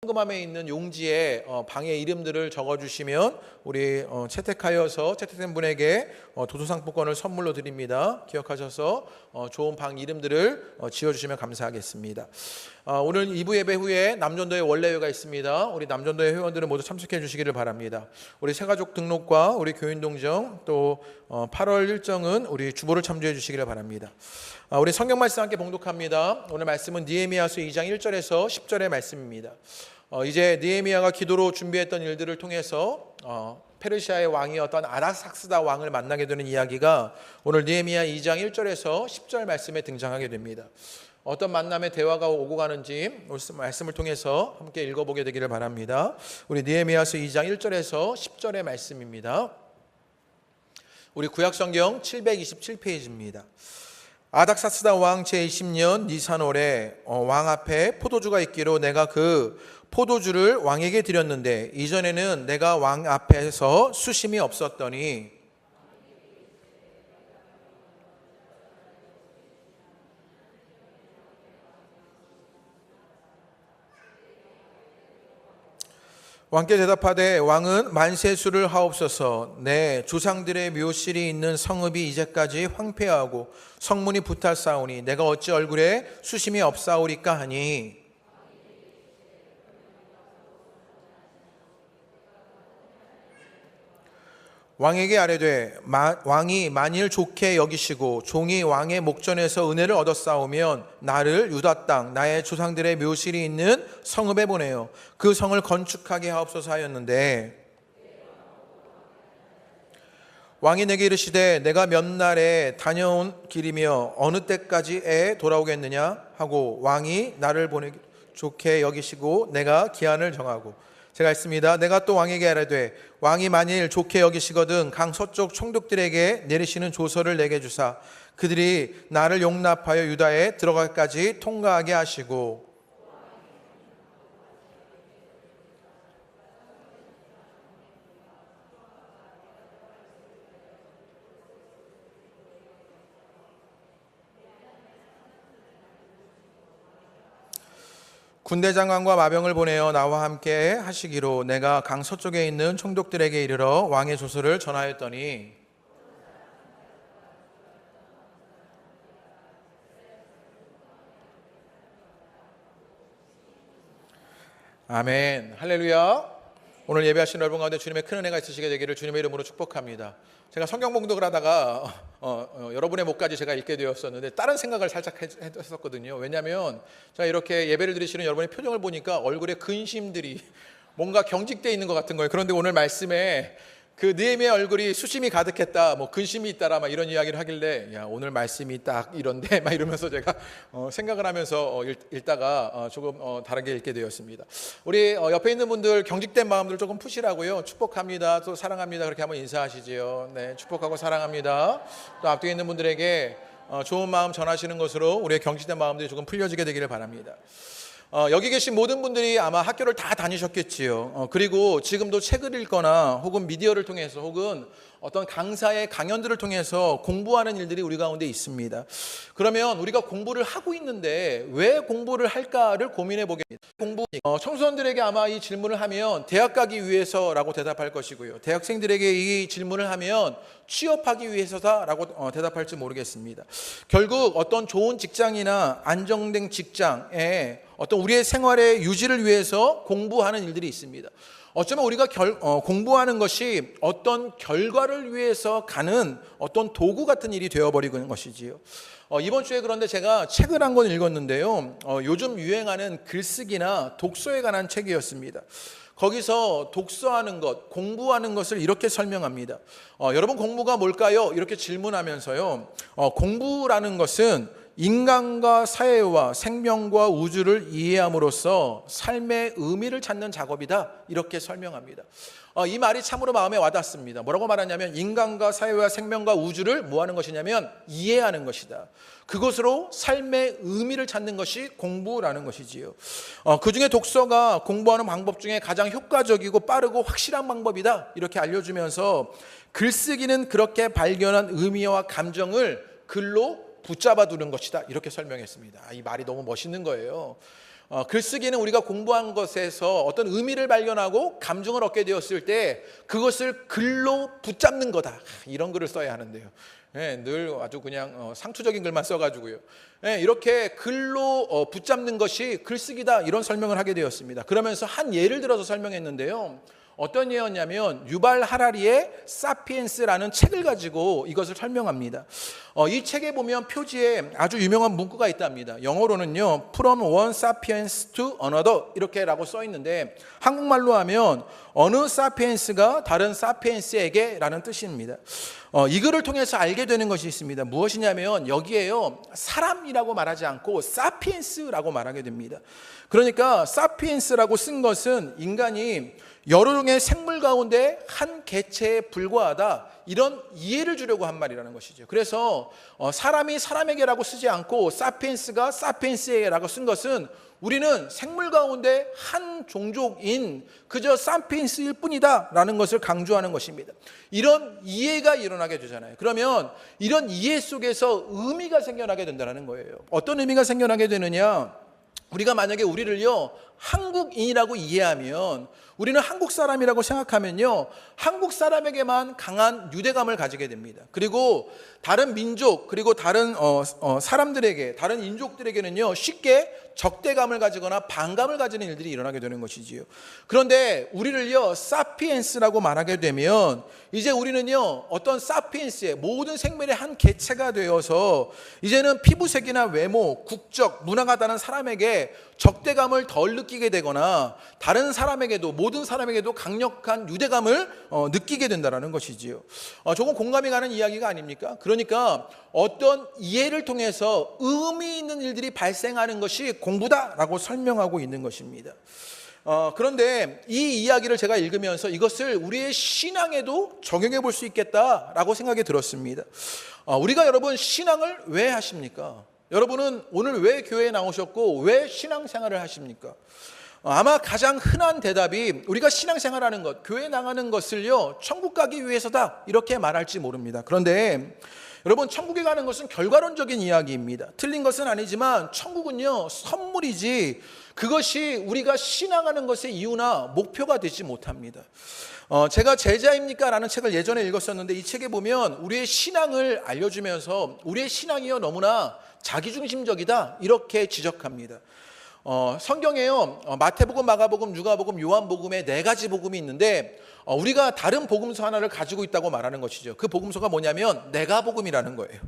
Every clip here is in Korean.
현금함에 있는 용지에 방의 이름들을 적어주시면 우리 채택된 분에게 도서상품권을 선물로 드립니다. 기억하셔서 좋은 방 이름들을 지어주시면 감사하겠습니다. 오늘 2부 예배 후에 남전도회 원래회가 있습니다. 우리 남전도회 회원들은 모두 참석해 주시기를 바랍니다. 우리 새가족 등록과 우리 교인 동정 또 8월 일정은 우리 주보를 참조해 주시기를 바랍니다. 우리 성경 말씀 함께 봉독합니다. 오늘 말씀은 느헤미야서 2장 1절에서 10절의 말씀입니다. 이제 느헤미야가 기도로 준비했던 일들을 통해서 페르시아의 왕이었던 아닥삭스다 왕을 만나게 되는 이야기가 오늘 느헤미야 2장 1절에서 10절 말씀에 등장하게 됩니다. 어떤 만남의 대화가 오고 가는지 말씀을 통해서 함께 읽어보게 되기를 바랍니다. 우리 느헤미야서 2장 1절에서 10절의 말씀입니다. 우리 구약성경 727페이지입니다. 아닥사스다 왕 제20년 니산월에 왕 앞에 포도주가 있기로 내가 그 포도주를 왕에게 드렸는데 이전에는 내가 왕 앞에서 수심이 없었더니 왕께 대답하되 왕은 만세수를 하옵소서. 내 조상들의 묘실이 있는 성읍이 이제까지 황폐하고 성문이 불탔사오니 내가 어찌 얼굴에 수심이 없사오리까 하니 왕에게 아뢰되 왕이 만일 좋게 여기시고 종이 왕의 목전에서 은혜를 얻었사오면 나를 유다 땅 나의 조상들의 묘실이 있는 성읍에 보내어 그 성을 건축하게 하옵소서 하였는데 왕이 내게 이르시되 내가 몇 날에 다녀온 길이며 어느 때까지에 돌아오겠느냐 하고 왕이 나를 보내기 좋게 여기시고 내가 기한을 정하고 제가 했습니다. 내가 또 왕에게 아뢰되 왕이 만일 좋게 여기시거든 강 서쪽 총독들에게 내리시는 조서를 내게 주사 그들이 나를 용납하여 유다에 들어갈까지 통과하게 하시고 군대 장관과 마병을 보내어 나와 함께 하시기로 내가 강 서쪽에 있는 총독들에게 이르러 왕의 조서를 전하였더니 아멘 할렐루야. 오늘 예배하신 여러분 가운데 주님의 큰 은혜가 있으시게 되기를 주님의 이름으로 축복합니다. 제가 성경 봉독을 하다가 여러분의 목까지 제가 읽게 되었었는데 다른 생각을 살짝 했었거든요. 왜냐하면 제가 이렇게 예배를 드리시는 여러분의 표정을 보니까 얼굴에 근심들이 뭔가 경직되어 있는 것 같은 거예요. 그런데 오늘 말씀에 그 느헤미야 얼굴이 수심이 가득했다, 뭐 근심이 있다라 막 이런 이야기를 하길래 야 오늘 말씀이 딱 이런데 막 이러면서 제가 생각을 하면서 읽다가 조금 다르게 읽게 되었습니다. 우리 옆에 있는 분들 경직된 마음들 조금 푸시라고요. 축복합니다, 또 사랑합니다 그렇게 한번 인사하시지요. 네, 축복하고 사랑합니다. 또 앞뒤에 있는 분들에게 좋은 마음 전하시는 것으로 우리의 경직된 마음들이 조금 풀려지게 되기를 바랍니다. 여기 계신 모든 분들이 아마 학교를 다 다니셨겠지요. 그리고 지금도 책을 읽거나 혹은 미디어를 통해서 혹은 어떤 강사의 강연들을 통해서 공부하는 일들이 우리 가운데 있습니다. 그러면 우리가 공부를 하고 있는데 왜 공부를 할까를 고민해 보겠습니다. 청소년들에게 아마 이 질문을 하면 대학 가기 위해서라고 대답할 것이고요. 대학생들에게 이 질문을 하면 취업하기 위해서다라고 대답할지 모르겠습니다. 결국 어떤 좋은 직장이나 안정된 직장에 어떤 우리의 생활의 유지를 위해서 공부하는 일들이 있습니다. 어쩌면 우리가 공부하는 것이 어떤 결과를 위해서 가는 어떤 도구 같은 일이 되어버리고 있는 것이지요. 이번 주에 그런데 제가 책을 한 권 읽었는데요. 요즘 유행하는 글쓰기나 독서에 관한 책이었습니다. 거기서 독서하는 것, 공부하는 것을 이렇게 설명합니다. 여러분 공부가 뭘까요? 이렇게 질문하면서요. 공부라는 것은 인간과 사회와 생명과 우주를 이해함으로써 삶의 의미를 찾는 작업이다 이렇게 설명합니다. 이 말이 참으로 마음에 와닿습니다. 뭐라고 말하냐면 인간과 사회와 생명과 우주를 뭐 하는 것이냐면 이해하는 것이다. 그것으로 삶의 의미를 찾는 것이 공부라는 것이지요. 그중에 독서가 공부하는 방법 중에 가장 효과적이고 빠르고 확실한 방법이다 이렇게 알려주면서 글쓰기는 그렇게 발견한 의미와 감정을 글로 붙잡아 두는 것이다 이렇게 설명했습니다. 이 말이 너무 멋있는 거예요. 글쓰기는 우리가 공부한 것에서 어떤 의미를 발견하고 감정을 얻게 되었을 때 그것을 글로 붙잡는 거다. 이런 글을 써야 하는데요. 늘 아주 그냥 상투적인 글만 써가지고요. 이렇게 글로 붙잡는 것이 글쓰기다. 이런 설명을 하게 되었습니다. 그러면서 한 예를 들어서 설명했는데요. 어떤 예였냐면 유발 하라리의 사피엔스라는 책을 가지고 이것을 설명합니다. 이 책에 보면 표지에 아주 유명한 문구가 있답니다. 영어로는요, From one sapiens to another 이렇게라고 써 있는데 한국말로 하면 어느 사피엔스가 다른 사피엔스에게라는 뜻입니다. 이 글을 통해서 알게 되는 것이 있습니다. 무엇이냐면 여기에요, 사람이라고 말하지 않고 사피엔스라고 말하게 됩니다. 그러니까 사피엔스라고 쓴 것은 인간이 여러 종의 생물 가운데 한 개체에 불과하다, 이런 이해를 주려고 한 말이라는 것이죠. 그래서 사람이 사람에게라고 쓰지 않고 사피엔스가 사피엔스에게라고 쓴 것은 우리는 생물 가운데 한 종족인 그저 사피엔스일 뿐이다 라는 것을 강조하는 것입니다. 이런 이해가 일어나게 되잖아요. 그러면 이런 이해 속에서 의미가 생겨나게 된다는 거예요. 어떤 의미가 생겨나게 되느냐, 우리가 만약에 우리를요 한국인이라고 이해하면, 우리는 한국 사람이라고 생각하면요 한국 사람에게만 강한 유대감을 가지게 됩니다. 그리고 다른 민족, 그리고 다른 사람들에게, 다른 인족들에게는요 쉽게 적대감을 가지거나 반감을 가지는 일들이 일어나게 되는 것이지요. 그런데 우리를요 사피엔스라고 말하게 되면 이제 우리는요 어떤 사피엔스의 모든 생물의 한 개체가 되어서 이제는 피부색이나 외모, 국적, 문화가 다른 사람에게 적대감을 덜 느끼게 되거나 다른 사람에게도, 모든 사람에게도 강력한 유대감을 느끼게 된다는 것이지요. 조금 공감이 가는 이야기가 아닙니까? 그러니까 어떤 이해를 통해서 의미 있는 일들이 발생하는 것이 공부다라고 설명하고 있는 것입니다. 그런데 이 이야기를 제가 읽으면서 이것을 우리의 신앙에도 적용해 볼 수 있겠다라고 생각이 들었습니다. 우리가 여러분 신앙을 왜 하십니까? 여러분은 오늘 왜 교회에 나오셨고 왜 신앙생활을 하십니까? 아마 가장 흔한 대답이 우리가 신앙생활하는 것, 교회 나가는 것을요 천국 가기 위해서다 이렇게 말할지 모릅니다. 그런데 여러분, 천국에 가는 것은 결과론적인 이야기입니다. 틀린 것은 아니지만 천국은요 선물이지 그것이 우리가 신앙하는 것의 이유나 목표가 되지 못합니다. 제가 제자입니까? 라는 책을 예전에 읽었었는데 이 책에 보면 우리의 신앙을 알려주면서 우리의 신앙이요 너무나 자기중심적이다 이렇게 지적합니다. 성경에요 마태복음, 마가복음, 누가복음, 요한복음에 4가지 복음이 있는데 우리가 다른 복음서 하나를 가지고 있다고 말하는 것이죠. 그 복음서가 뭐냐면 내가복음이라는 거예요.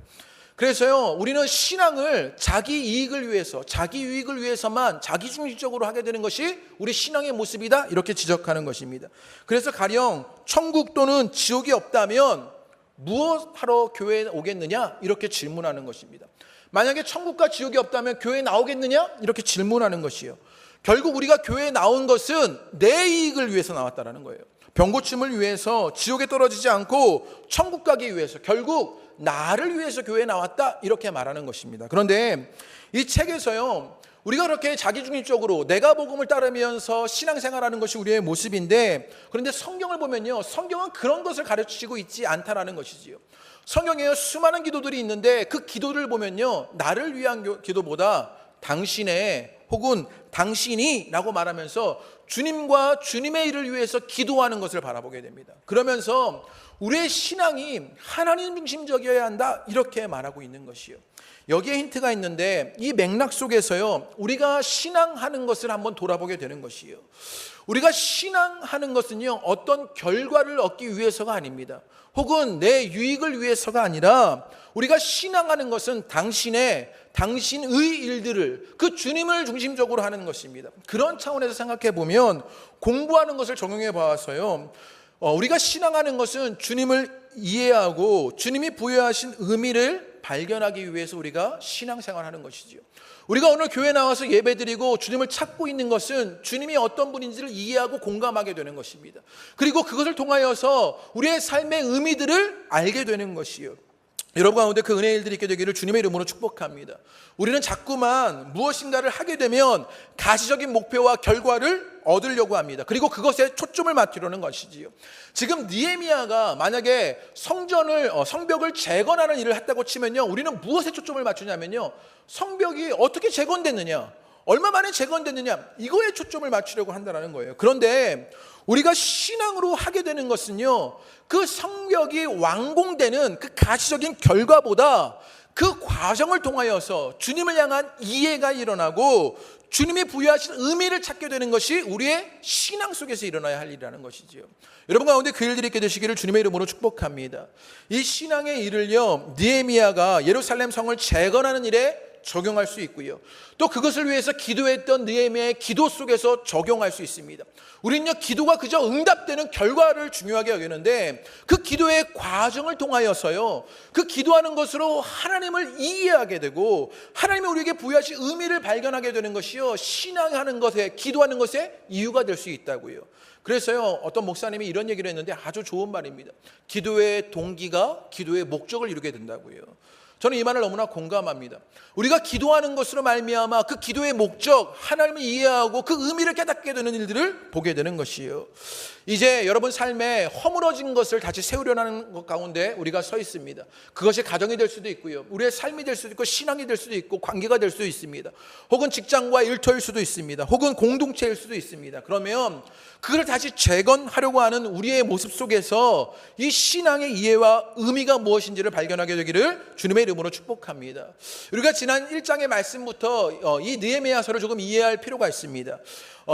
그래서요 우리는 신앙을 자기 이익을 위해서, 자기 유익을 위해서만 자기중심적으로 하게 되는 것이 우리 신앙의 모습이다 이렇게 지적하는 것입니다. 그래서 가령 천국 또는 지옥이 없다면 무엇하러 교회에 오겠느냐 이렇게 질문하는 것입니다. 만약에 천국과 지옥이 없다면 교회에 나오겠느냐 이렇게 질문하는 것이요. 결국 우리가 교회에 나온 것은 내 이익을 위해서 나왔다는 거예요. 병고침을 위해서, 지옥에 떨어지지 않고 천국 가기 위해서, 결국 나를 위해서 교회에 나왔다 이렇게 말하는 것입니다. 그런데 이 책에서요 우리가 그렇게 자기중심적으로 내가 복음을 따르면서 신앙생활하는 것이 우리의 모습인데, 그런데 성경을 보면요 성경은 그런 것을 가르치고 있지 않다라는 것이지요. 성경에 수많은 기도들이 있는데 그 기도를 보면요 나를 위한 기도보다 당신의 혹은 당신이 라고 말하면서 주님과 주님의 일을 위해서 기도하는 것을 바라보게 됩니다. 그러면서 우리의 신앙이 하나님 중심적이어야 한다 이렇게 말하고 있는 것이요. 여기에 힌트가 있는데 이 맥락 속에서요 우리가 신앙하는 것을 한번 돌아보게 되는 것이요. 우리가 신앙하는 것은요 어떤 결과를 얻기 위해서가 아닙니다. 혹은 내 유익을 위해서가 아니라 우리가 신앙하는 것은 당신의 일들을, 그 주님을 중심적으로 하는 것입니다. 그런 차원에서 생각해 보면 공부하는 것을 적용해 봐서요 우리가 신앙하는 것은 주님을 이해하고 주님이 부여하신 의미를 발견하기 위해서 우리가 신앙생활하는 것이지요. 우리가 오늘 교회 나와서 예배드리고 주님을 찾고 있는 것은 주님이 어떤 분인지를 이해하고 공감하게 되는 것입니다. 그리고 그것을 통하여서 우리의 삶의 의미들을 알게 되는 것이요. 여러분 가운데 그 은혜의 일들이 있게 되기를 주님의 이름으로 축복합니다. 우리는 자꾸만 무엇인가를 하게 되면 가시적인 목표와 결과를 얻으려고 합니다. 그리고 그것에 초점을 맞추려는 것이지요. 지금 느헤미야가 만약에 성벽을 재건하는 일을 했다고 치면요 우리는 무엇에 초점을 맞추냐면요 성벽이 어떻게 재건됐느냐, 얼마 만에 재건됐느냐, 이거에 초점을 맞추려고 한다는 거예요. 그런데 우리가 신앙으로 하게 되는 것은요, 그 성벽이 완공되는 그 가시적인 결과보다 그 과정을 통하여서 주님을 향한 이해가 일어나고 주님이 부여하신 의미를 찾게 되는 것이 우리의 신앙 속에서 일어나야 할 일이라는 것이지요. 여러분 가운데 그 일들이 있게 되시기를 주님의 이름으로 축복합니다. 이 신앙의 일을요, 느헤미야가 예루살렘 성을 재건하는 일에 적용할 수 있고요, 또 그것을 위해서 기도했던 느헤미야의 기도 속에서 적용할 수 있습니다. 우리는요, 기도가 그저 응답되는 결과를 중요하게 여기는데 그 기도의 과정을 통하여서요, 그 기도하는 것으로 하나님을 이해하게 되고 하나님이 우리에게 부여하신 의미를 발견하게 되는 것이요, 신앙하는 것에, 기도하는 것에 이유가 될 수 있다고요. 그래서요, 어떤 목사님이 이런 얘기를 했는데 아주 좋은 말입니다. 기도의 동기가 기도의 목적을 이루게 된다고요. 저는 이 말을 너무나 공감합니다. 우리가 기도하는 것으로 말미암아 그 기도의 목적, 하나님을 이해하고 그 의미를 깨닫게 되는 일들을 보게 되는 것이에요. 이제 여러분 삶에 허물어진 것을 다시 세우려는 것 가운데 우리가 서 있습니다. 그것이 가정이 될 수도 있고요, 우리의 삶이 될 수도 있고 신앙이 될 수도 있고 관계가 될 수도 있습니다. 혹은 직장과 일터일 수도 있습니다. 혹은 공동체일 수도 있습니다. 그러면 그걸 다시 재건하려고 하는 우리의 모습 속에서 이 신앙의 이해와 의미가 무엇인지를 발견하게 되기를 주님의 이름으로 축복합니다. 우리가 지난 1장의 말씀부터 이 느헤미야서를 조금 이해할 필요가 있습니다.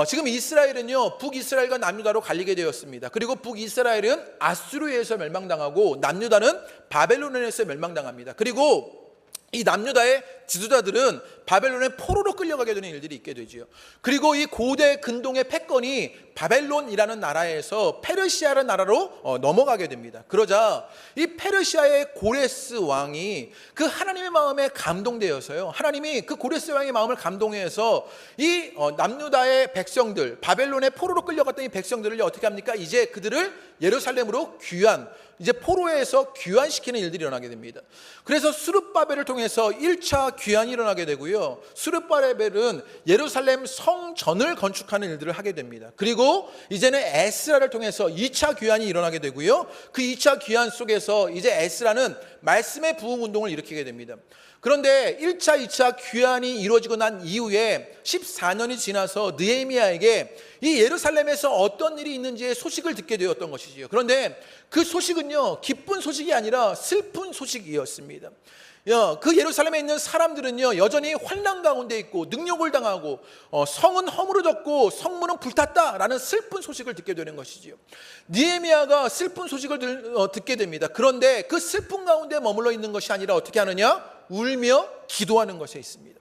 지금 이스라엘은요, 북이스라엘과 남유다로 갈리게 되었습니다. 그리고 북이스라엘은 아수르에 의해서 멸망당하고 남유다는 바벨론에 의해서 멸망당합니다. 그리고 이 남유다의 지도자들은 바벨론의 포로로 끌려가게 되는 일들이 있게 되죠. 그리고 이 고대 근동의 패권이 바벨론이라는 나라에서 페르시아라는 나라로 넘어가게 됩니다. 그러자 이 페르시아의 고레스 왕이 그 하나님의 마음에 감동되어서요, 하나님이 그 고레스 왕의 마음을 감동해서 이 남유다의 백성들, 바벨론의 포로로 끌려갔던 이 백성들을 어떻게 합니까? 이제 그들을 예루살렘으로 이제 포로에서 귀환시키는 일들이 일어나게 됩니다. 그래서 스룹바벨을 통해서 1차 귀환이 일어나게 되고요, 스룹바벨은 예루살렘 성전을 건축하는 일들을 하게 됩니다. 그리고 이제는 에스라를 통해서 2차 귀환이 일어나게 되고요, 그 2차 귀환 속에서 이제 에스라는 말씀의 부흥 운동을 일으키게 됩니다. 그런데 1차, 2차 귀환이 이루어지고 난 이후에 14년이 지나서 느헤미야에게 이 예루살렘에서 어떤 일이 있는지의 소식을 듣게 되었던 것이지요. 그런데 그 소식은요, 기쁜 소식이 아니라 슬픈 소식이었습니다. 그 예루살렘에 있는 사람들은요, 여전히 환난 가운데 있고 능욕을 당하고 성은 허물어졌고 성문은 불탔다라는 슬픈 소식을 듣게 되는 것이지요. 느헤미야가 슬픈 소식을 듣게 됩니다. 그런데 그 슬픈 가운데 머물러 있는 것이 아니라 어떻게 하느냐? 울며 기도하는 것에 있습니다.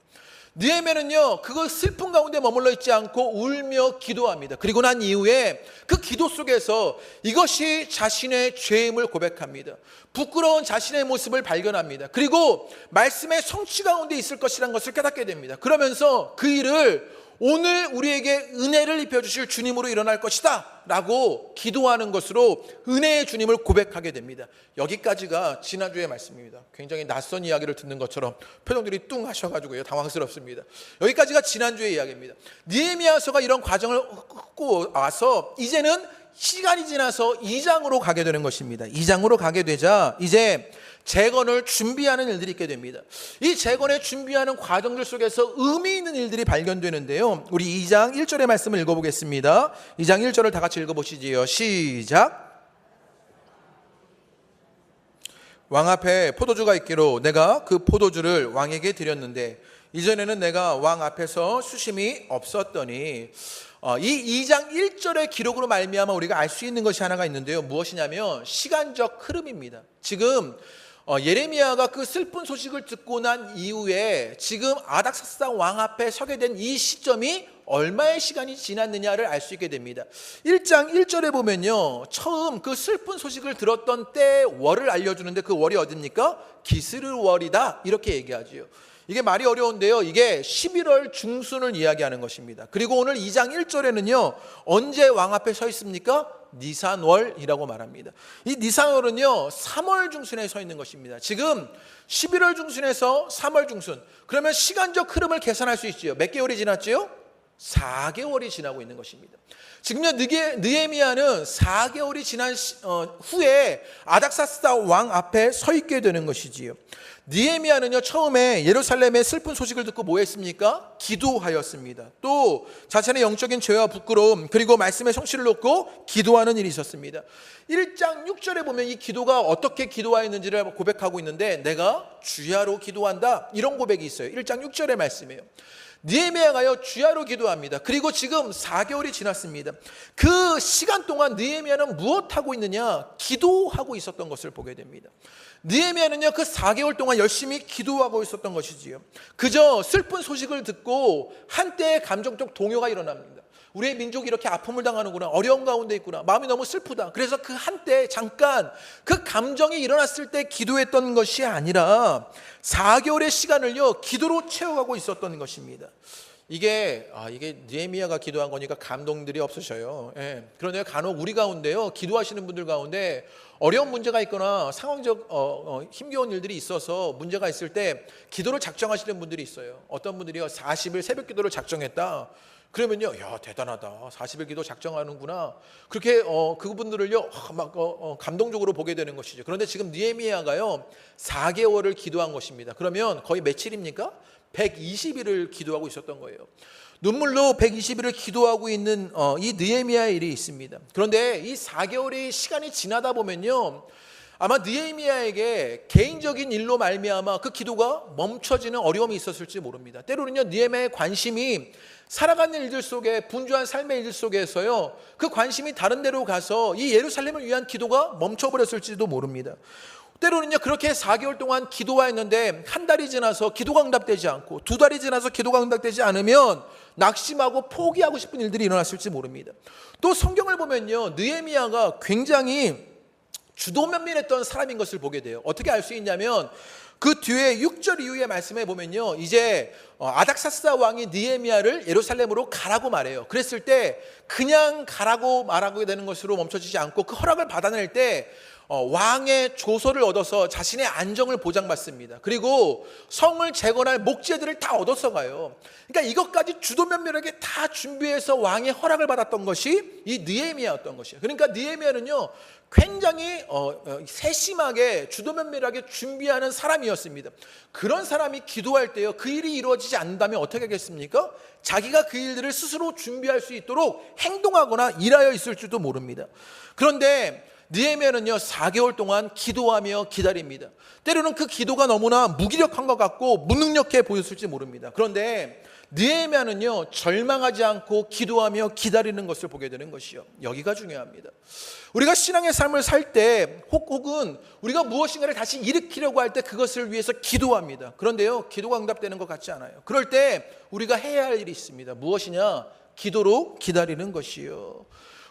느헤미야는요, 그거 슬픈 가운데 머물러 있지 않고 울며 기도합니다. 그리고 난 이후에 그 기도 속에서 이것이 자신의 죄임을 고백합니다. 부끄러운 자신의 모습을 발견합니다. 그리고 말씀의 성취 가운데 있을 것이라는 것을 깨닫게 됩니다. 그러면서 그 일을 오늘 우리에게 은혜를 입혀주실 주님으로 일어날 것이다 라고 기도하는 것으로 은혜의 주님을 고백하게 됩니다. 여기까지가 지난주의 말씀입니다. 굉장히 낯선 이야기를 듣는 것처럼 표정들이 뚱 하셔가지고요, 당황스럽습니다. 여기까지가 지난주의 이야기입니다. 느헤미야서가 이런 과정을 훑고 와서 이제는 시간이 지나서 2장으로 가게 되는 것입니다. 2장으로 가게 되자 이제 재건을 준비하는 일들이 있게 됩니다. 이 재건을 준비하는 과정들 속에서 의미 있는 일들이 발견되는데요, 우리 2장 1절의 말씀을 읽어보겠습니다. 2장 1절을 다 같이 읽어보시지요. 시작. 왕 앞에 포도주가 있기로 내가 그 포도주를 왕에게 드렸는데 이전에는 내가 왕 앞에서 수심이 없었더니, 이 2장 1절의 기록으로 말미암아 우리가 알 수 있는 것이 하나가 있는데요, 무엇이냐면 시간적 흐름입니다. 지금 예레미야가 그 슬픈 소식을 듣고 난 이후에 지금 아닥사스다 왕 앞에 서게 된 이 시점이 얼마의 시간이 지났느냐를 알 수 있게 됩니다. 1장 1절에 보면요, 처음 그 슬픈 소식을 들었던 때 월을 알려주는데 그 월이 어딥니까? 기스르월이다 이렇게 얘기하지요. 이게 말이 어려운데요, 이게 11월 중순을 이야기하는 것입니다. 그리고 오늘 2장 1절에는요 언제 왕 앞에 서 있습니까? 니산월이라고 말합니다. 이 니산월은요 3월 중순에 서 있는 것입니다. 지금 11월 중순에서 3월 중순, 그러면 시간적 흐름을 계산할 수 있지요. 몇 개월이 지났지요? 4개월이 지나고 있는 것입니다. 지금요 느헤미야는 4개월이 지난 후에 아닥사스다 왕 앞에 서 있게 되는 것이지요. 느헤미야는요 처음에 예루살렘의 슬픈 소식을 듣고 뭐 했습니까? 기도하였습니다. 또 자신의 영적인 죄와 부끄러움 그리고 말씀의 성실을 놓고 기도하는 일이 있었습니다. 1장 6절에 보면 이 기도가 어떻게 기도하였는지를 고백하고 있는데 내가 주야로 기도한다 이런 고백이 있어요. 1장 6절의 말씀이에요. 느헤미야가요 주야로 기도합니다. 그리고 지금 4개월이 지났습니다. 그 시간 동안 느헤미야는 무엇하고 있느냐? 기도하고 있었던 것을 보게 됩니다. 느헤미야는요 그 4개월 동안 열심히 기도하고 있었던 것이지요. 그저 슬픈 소식을 듣고 한때의 감정적 동요가 일어납니다. 우리의 민족이 이렇게 아픔을 당하는구나, 어려운 가운데 있구나, 마음이 너무 슬프다. 그래서 그 한때 잠깐 그 감정이 일어났을 때 기도했던 것이 아니라 4개월의 시간을요 기도로 채워가고 있었던 것입니다. 이게 느헤미야가 기도한 거니까 감동들이 없으셔요. 예. 그런데 간혹 우리 가운데요 기도하시는 분들 가운데 어려운 문제가 있거나 상황적 힘겨운 일들이 있어서 문제가 있을 때 기도를 작정하시는 분들이 있어요. 어떤 분들이요 40일 새벽 기도를 작정했다. 그러면요, 야 대단하다. 40일 기도 작정하는구나. 그렇게 그분들을요 막 감동적으로 보게 되는 것이죠. 그런데 지금 느헤미야가요 4개월을 기도한 것입니다. 그러면 거의 며칠입니까? 120일을 기도하고 있었던 거예요. 눈물로 120일을 기도하고 있는 이 느헤미야의 일이 있습니다. 그런데 이 4개월의 시간이 지나다 보면요, 아마 느헤미야에게 개인적인 일로 말미암아 그 기도가 멈춰지는 어려움이 있었을지 모릅니다. 때로는요 느헤미야의 관심이 살아가는 일들 속에 분주한 삶의 일들 속에서요 그 관심이 다른 데로 가서 이 예루살렘을 위한 기도가 멈춰버렸을지도 모릅니다. 때로는요 그렇게 4개월 동안 기도하였는데 한 달이 지나서 기도가 응답되지 않고 두 달이 지나서 기도가 응답되지 않으면 낙심하고 포기하고 싶은 일들이 일어났을지 모릅니다. 또 성경을 보면요 느헤미야가 굉장히 주도면밀했던 사람인 것을 보게 돼요. 어떻게 알 수 있냐면 그 뒤에 6절 이후의 말씀에 보면요 이제 아닥사스다 왕이 느헤미야를 예루살렘으로 가라고 말해요. 그랬을 때 그냥 가라고 말하게 되는 것으로 멈춰지지 않고 그 허락을 받아낼 때 왕의 조서를 얻어서 자신의 안정을 보장받습니다. 그리고 성을 재건할 목재들을 다 얻어서 가요. 그러니까 이것까지 주도면밀하게 다 준비해서 왕의 허락을 받았던 것이 이 느헤미야였던 것이에요. 그러니까 느헤미야는요 굉장히 세심하게 주도면밀하게 준비하는 사람이었습니다. 그런 사람이 기도할 때요 그 일이 이루어지지 않는다면 어떻게 하겠습니까? 자기가 그 일들을 스스로 준비할 수 있도록 행동하거나 일하여 있을지도 모릅니다. 그런데 느헤미야는요 4개월 동안 기도하며 기다립니다. 때로는 그 기도가 너무나 무기력한 것 같고 무능력해 보였을지 모릅니다. 그런데 느헤미야는요 절망하지 않고 기도하며 기다리는 것을 보게 되는 것이요. 여기가 중요합니다. 우리가 신앙의 삶을 살 때 혹은 우리가 무엇인가를 다시 일으키려고 할 때 그것을 위해서 기도합니다. 그런데요 기도가 응답되는 것 같지 않아요. 그럴 때 우리가 해야 할 일이 있습니다. 무엇이냐? 기도로 기다리는 것이요.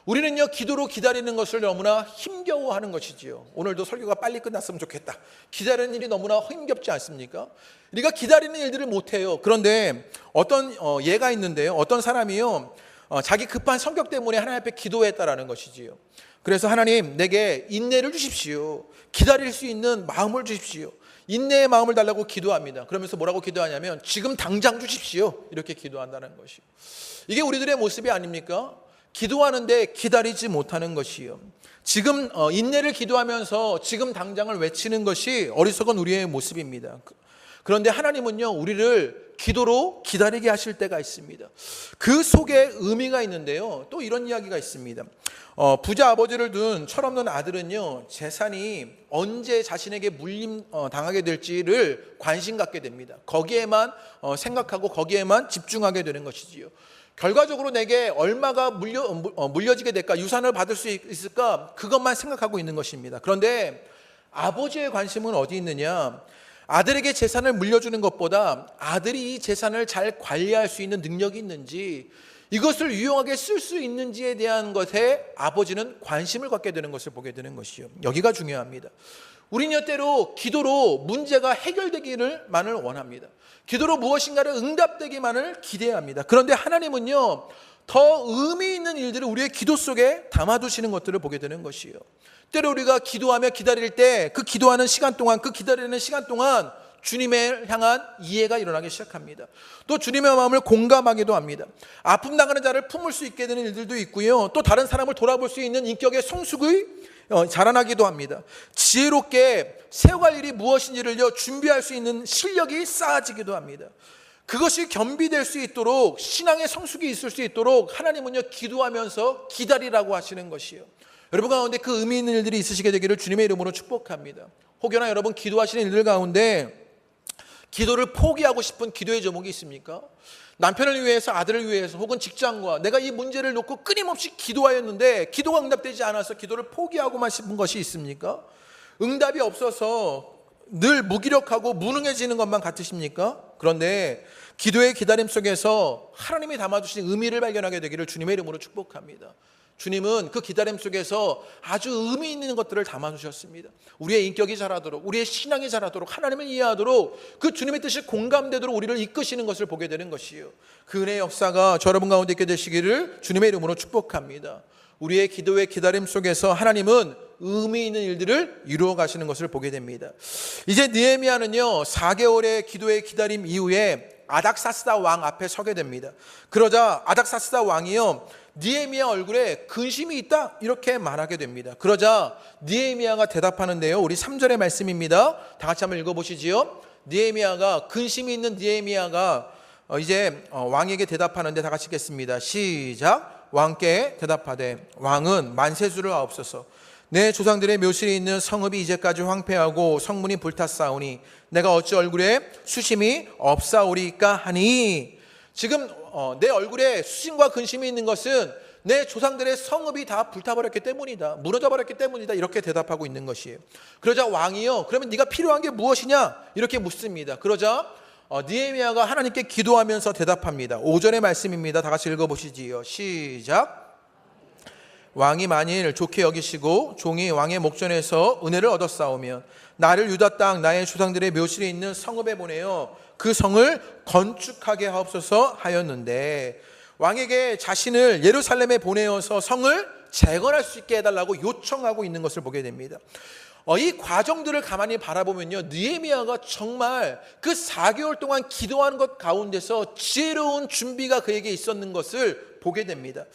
우리는요 기도로 기다리는 것을 너무나 힘겨워하는 것이지요. 오늘도 설교가 빨리 끝났으면 좋겠다. 기다리는 일이 너무나 힘겹지 않습니까? 우리가 기다리는 일들을 못해요. 그런데 어떤 예가 있는데요. 어떤 사람이요 자기 급한 성격 때문에 하나님 앞에 기도했다라는 것이지요. 그래서 하나님 내게 인내를 주십시오. 기다릴 수 있는 마음을 주십시오. 인내의 마음을 달라고 기도합니다. 그러면서 뭐라고 기도하냐면 지금 당장 주십시오. 이렇게 기도한다는 것이요. 이게 우리들의 모습이 아닙니까? 기도하는데 기다리지 못하는 것이요. 지금 인내를 기도하면서 지금 당장을 외치는 것이 어리석은 우리의 모습입니다. 그런데 하나님은요 우리를 기도로 기다리게 하실 때가 있습니다. 그 속에 의미가 있는데요. 또 이런 이야기가 있습니다. 부자 아버지를 둔 철없는 아들은요 재산이 언제 자신에게 물림 당하게 될지를 관심 갖게 됩니다. 거기에만 생각하고 거기에만 집중하게 되는 것이지요. 결과적으로 내게 얼마가 물려지게 될까, 유산을 받을 수 있을까, 그것만 생각하고 있는 것입니다. 그런데 아버지의 관심은 어디 있느냐? 아들에게 재산을 물려주는 것보다 아들이 이 재산을 잘 관리할 수 있는 능력이 있는지, 이것을 유용하게 쓸 수 있는지에 대한 것에 아버지는 관심을 갖게 되는 것을 보게 되는 것이요. 여기가 중요합니다. 우리는 때로 기도로 문제가 해결되기만을 원합니다. 기도로 무엇인가를 응답되기만을 기대합니다. 그런데 하나님은요 더 의미 있는 일들을 우리의 기도 속에 담아두시는 것들을 보게 되는 것이에요. 때로 우리가 기도하며 기다릴 때 그 기도하는 시간 동안, 그 기다리는 시간 동안 주님을 향한 이해가 일어나기 시작합니다. 또 주님의 마음을 공감하기도 합니다. 아픔 당하는 자를 품을 수 있게 되는 일들도 있고요. 또 다른 사람을 돌아볼 수 있는 인격의 성숙이 자라나기도 합니다. 지혜롭게 세워갈 일이 무엇인지를 준비할 수 있는 실력이 쌓아지기도 합니다. 그것이 겸비될 수 있도록, 신앙의 성숙이 있을 수 있도록 하나님은요, 기도하면서 기다리라고 하시는 것이요. 여러분 가운데 그 의미 있는 일들이 있으시게 되기를 주님의 이름으로 축복합니다. 혹여나 여러분 기도하시는 일들 가운데 기도를 포기하고 싶은 기도의 제목이 있습니까? 남편을 위해서, 아들을 위해서, 혹은 직장과 내가 이 문제를 놓고 끊임없이 기도하였는데 기도가 응답되지 않아서 기도를 포기하고만 싶은 것이 있습니까? 응답이 없어서 늘 무기력하고 무능해지는 것만 같으십니까? 그런데 기도의 기다림 속에서 하나님이 담아주신 의미를 발견하게 되기를 주님의 이름으로 축복합니다. 주님은 그 기다림 속에서 아주 의미 있는 것들을 담아주셨습니다. 우리의 인격이 자라도록, 우리의 신앙이 자라도록, 하나님을 이해하도록 그 주님의 뜻이 공감되도록 우리를 이끄시는 것을 보게 되는 것이요. 그 은혜의 역사가 저 여러분 가운데 있게 되시기를 주님의 이름으로 축복합니다. 우리의 기도의 기다림 속에서 하나님은 의미 있는 일들을 이루어 가시는 것을 보게 됩니다. 이제 느헤미야는요, 4개월의 기도의 기다림 이후에 아닥사스다 왕 앞에 서게 됩니다. 그러자 아닥사스다 왕이요, 느헤미야 얼굴에 근심이 있다 이렇게 말하게 됩니다. 그러자 느헤미야가 대답하는데요, 우리 3절의 말씀입니다. 다 같이 한번 읽어보시지요. 느헤미야가, 근심이 있는 느헤미야가 이제 왕에게 대답하는데 다 같이 읽겠습니다. 시작. 왕께 대답하되 왕은 만세수를 하옵소서. 내 조상들의 묘실에 있는 성읍이 이제까지 황폐하고 성문이 불탔사오니 내가 어찌 얼굴에 수심이 없사오리까 하니. 지금 내 얼굴에 수심과 근심이 있는 것은 내 조상들의 성읍이 다 불타버렸기 때문이다, 무너져버렸기 때문이다, 이렇게 대답하고 있는 것이에요. 그러자 왕이요, 그러면 네가 필요한 게 무엇이냐 이렇게 묻습니다. 그러자 느헤미야가 하나님께 기도하면서 대답합니다. 5절의 말씀입니다. 다 같이 읽어보시지요. 시작. 왕이 만일 좋게 여기시고 종이 왕의 목전에서 은혜를 얻었사오면 나를 유다 땅 나의 조상들의 묘실에 있는 성읍에 보내어 그 성을 건축하게 하옵소서 하였는데, 왕에게 자신을 예루살렘에 보내어서 성을 재건할 수 있게 해달라고 요청하고 있는 것을 보게 됩니다. 이 과정들을 가만히 바라보면요, 느헤미야가 정말 그 4개월 동안 기도하는 것 가운데서 지혜로운 준비가 그에게 있었는 것을 보게 됩니다.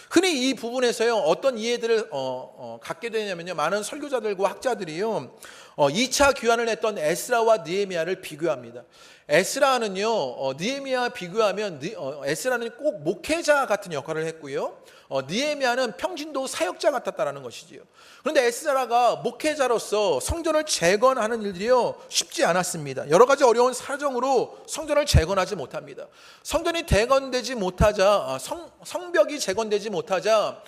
흔히 이 부분에서요, 어떤 이해들을 갖게 되냐면요, 많은 설교자들과 학자들이요, 2차 귀환을 했던 에스라와 느헤미야를 비교합니다. 에스라는요, 느헤미야 비교하면 에스라는 꼭 목회자 같은 역할을 했고요, 느헤미야는 평신도 사역자 같았다라는 것이지요. 그런데 에스라가 목회자로서 성전을 재건하는 일들이요, 쉽지 않았습니다. 여러 가지 어려운 사정으로 성전을 재건하지 못합니다. 성전이 재건되지 못하자, 성벽이 재건되지 못하자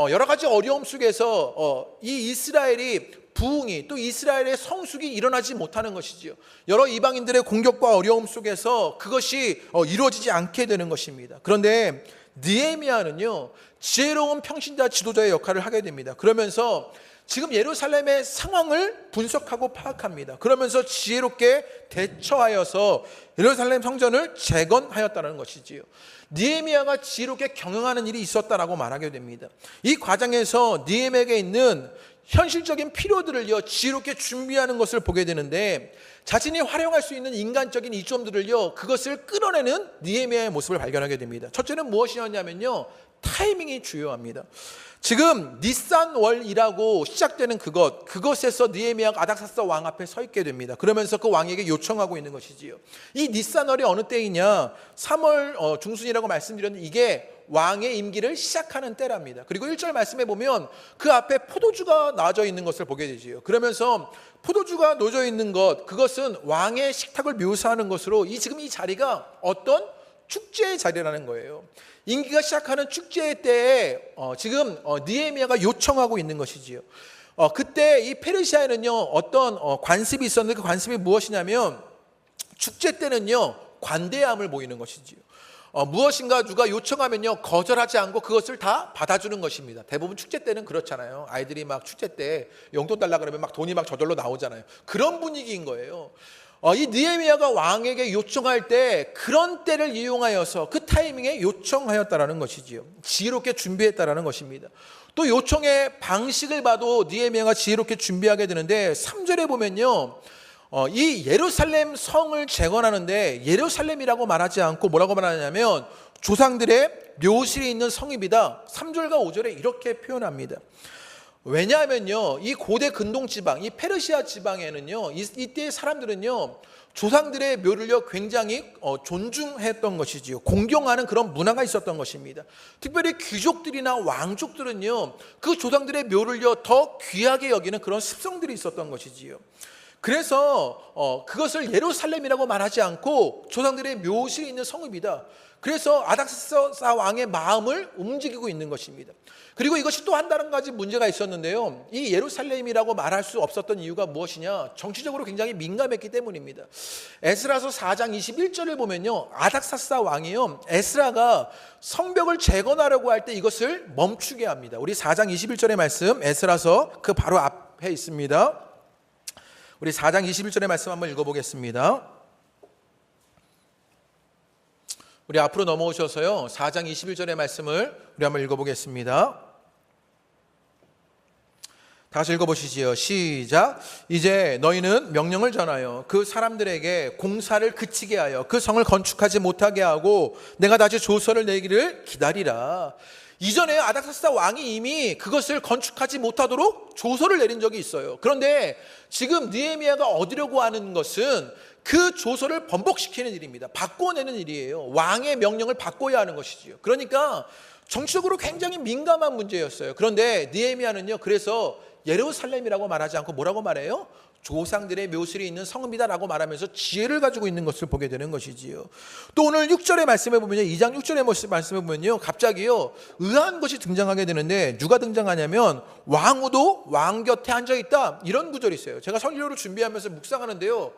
여러 가지 어려움 속에서 이 이스라엘이 부흥이, 또 이스라엘의 성숙이 일어나지 못하는 것이지요. 여러 이방인들의 공격과 어려움 속에서 그것이 이루어지지 않게 되는 것입니다. 그런데 느헤미야는요, 지혜로운 평신자 지도자의 역할을 하게 됩니다. 그러면서 지금 예루살렘의 상황을 분석하고 파악합니다. 그러면서 지혜롭게 대처하여서 예루살렘 성전을 재건하였다는 것이지요. 느헤미야가 지혜롭게 경영하는 일이 있었다라고 말하게 됩니다. 이 과정에서 느헤미야에게 있는 현실적인 필요들을요, 지혜롭게 준비하는 것을 보게 되는데, 자신이 활용할 수 있는 인간적인 이점들을요, 그것을 끌어내는 느헤미야의 모습을 발견하게 됩니다. 첫째는 무엇이었냐면요, 타이밍이 중요합니다. 지금 니산월이라고 시작되는 그것에서 느헤미야가 아닥사스다 왕 앞에 서 있게 됩니다. 그러면서 그 왕에게 요청하고 있는 것이지요. 이 니산월이 어느 때이냐, 3월 중순이라고 말씀드렸는데 이게 왕의 임기를 시작하는 때랍니다. 그리고 1절 말씀에 보면 그 앞에 포도주가 놔져 있는 것을 보게 되지요. 그러면서 포도주가 놓여 있는 것, 그것은 왕의 식탁을 묘사하는 것으로 지금 이 자리가 어떤 축제의 자리라는 거예요. 임기가 시작하는 축제의 때에 지금 느헤미야가 요청하고 있는 것이지요. 그때 이 페르시아에는요, 어떤 관습이 있었는데, 그 관습이 무엇이냐면 축제 때는요, 관대함을 보이는 것이지요. 무엇인가 누가 요청하면요, 거절하지 않고 그것을 다 받아주는 것입니다. 대부분 축제 때는 그렇잖아요. 아이들이 막 축제 때 용돈 달라 그러면 막 돈이 막 저절로 나오잖아요. 그런 분위기인 거예요. 이 느헤미야가 왕에게 요청할 때 그런 때를 이용하여서 그 타이밍에 요청하였다라는 것이지요. 지혜롭게 준비했다라는 것입니다. 또 요청의 방식을 봐도 느헤미야가 지혜롭게 준비하게 되는데, 3절에 보면요, 이 예루살렘 성을 재건하는데 예루살렘이라고 말하지 않고 뭐라고 말하냐면 조상들의 묘실에 있는 성읍이다. 3절과 5절에 이렇게 표현합니다. 왜냐하면요, 이 고대 근동 지방, 이 페르시아 지방에는요, 이때 사람들은요, 조상들의 묘를요 굉장히 존중했던 것이지요. 공경하는 그런 문화가 있었던 것입니다. 특별히 귀족들이나 왕족들은요, 그 조상들의 묘를요 더 귀하게 여기는 그런 습성들이 있었던 것이지요. 그래서 그것을 예루살렘이라고 말하지 않고 조상들의 묘실에 있는 성읍이다. 그래서 아닥사스다 왕의 마음을 움직이고 있는 것입니다. 그리고 이것이 또 한 다른 가지 문제가 있었는데요. 이 예루살렘이라고 말할 수 없었던 이유가 무엇이냐? 정치적으로 굉장히 민감했기 때문입니다. 에스라서 4장 21절을 보면요, 아닥사스다 왕이요, 에스라가 성벽을 재건하려고 할 때 이것을 멈추게 합니다. 우리 4장 21절의 말씀, 에스라서 그 바로 앞에 있습니다. 우리 4장 21절의 말씀 한번 읽어보겠습니다. 우리 앞으로 넘어오셔서요, 4장 21절의 말씀을 우리 한번 읽어보겠습니다. 다 같이 읽어보시지요. 시작. 이제 너희는 명령을 전하여 그 사람들에게 공사를 그치게 하여 그 성을 건축하지 못하게 하고 내가 다시 조서를 내기를 기다리라. 이전에 아닥사스다 왕이 이미 그것을 건축하지 못하도록 조서를 내린 적이 있어요. 그런데 지금 느헤미야가 얻으려고 하는 것은 그 조서를 번복시키는 일입니다. 바꿔내는 일이에요. 왕의 명령을 바꿔야 하는 것이지요. 그러니까 정치적으로 굉장히 민감한 문제였어요. 그런데 느헤미야는요, 그래서 예루살렘이라고 말하지 않고 뭐라고 말해요? 조상들의 묘실에 있는 성읍이다라고 말하면서 지혜를 가지고 있는 것을 보게 되는 것이지요. 또 오늘 6절의 말씀에 보면요, 2장 6절의 말씀에 보면요, 갑자기요 의아한 것이 등장하게 되는데 누가 등장하냐면 왕후도 왕 곁에 앉아 있다, 이런 구절이 있어요. 제가 설교를 준비하면서 묵상하는데요,